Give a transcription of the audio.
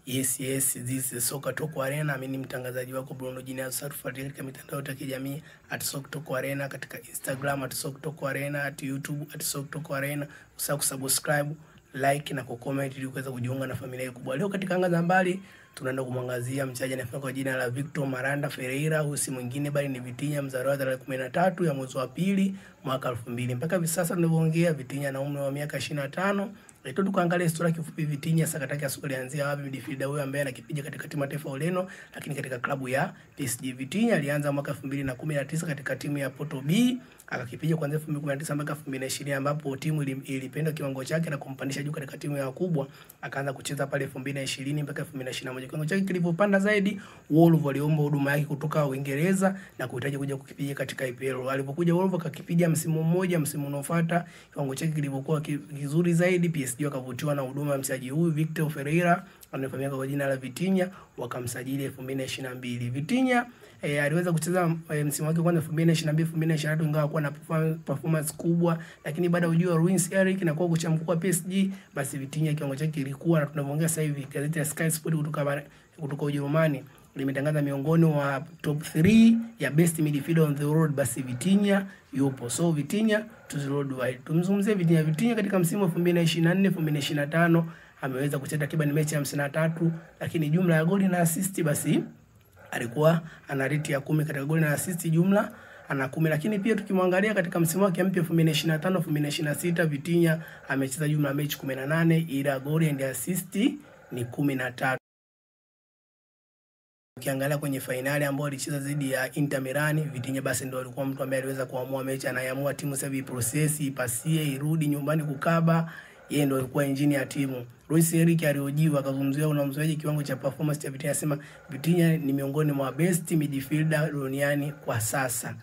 Yes, this is Soka Toko Arena. Mimi ni mtangazaji wako Bruno Genius. Tufuatilie katika mitandao ya kijamii @Soka Toko Arena, katika Instagram @Soka Toko Arena, YouTube @Soka Toko Arena. Usahau kusubscribe, like na kucomment ili kuweza kujiunga na familia kubwa. Leo katika anga za mbali tunaenda kumwangazia mchezaji anayefahamika kwa jina la Victor Miranda Ferreira. Huyu si mwingine bali ni Vitinha, mzaliwa tarehe 13 ya mwezi wa pili mwaka 2000. Mpaka hivi sasa tunavyoongea Vitinha ana umri wa miaka 25. Leo tukaangalia historia kifupi Vitinha, sakata yake asili ilianzia wapi. Midfielder huyo ambaye anakipiga katika timu ya taifa ya Ureno, lakini katika klabu ya PSG. Vitinha alianza mwaka 2019 katika timu ya Porto B, akakipiga kuanzia 2019 mpaka 2020, ambapo timu ilipenda kiwango chake na kumpandisha juu katika timu ya wakubwa. Akaanza kucheza pale 2020 mpaka 2021. Kiwango chake kilipopanda zaidi, Wolves waliomba huduma yake kutoka Uingereza na kuhitaji kuja kukipiga katika IPL. Alipokuja Wolves akakipiga msimu mmoja, msimu unaofuata kiwango chake kilipokuwa kizuri zaidi, PSG wakavutiwa na huduma ya mchezaji huyu Victor Ferreira anayefahamika kwa jina la Vitinha, wakamsajili 2022. Vitinha aliweza kucheza msimu wake kwanza 2022 2023, ingawa hakuwa na performance kubwa, lakini baada ya ujio wa Luis Enrique na kwa kocha mkuu wa PSG, basi Vitinha kiwango chake kilikuwa, na tunavyoongea sasa hivi gazeti ya Sky Sport kutoka Ujerumani limetangaza miongoni wa top 3 ya best midfielder on the road, basi Vitinha yupo. So Vitinha to the road wide. Tumzungumzie Vitinha katika msimu wa 2024 2025 ameweza kucheza takriban mechi 53, lakini jumla ya goli na assist basi alikuwa ana rate ya 10 katika goli na assist, jumla ana 10. Lakini pia tukimwangalia katika msimu wake mpya 2025 2026 Vitinha amecheza jumla ya mechi 18, ila goli and assist ni 13. Ukiangalia kwenye finali ambayo alicheza dhidi ya Inter Milan, Vitinha basi ndio alikuwa mtu ambaye aliweza kuamua mechi, anayeamua timu sasa process ipasie irudi nyumbani kukaba, yeye ndio alikuwa injini ya timu. Luis Enrique aliojiwa akazungumzia unamzoeaje kiwango cha performance cha Vitinha, asema Vitinha ni miongoni mwa best midfielder duniani kwa sasa.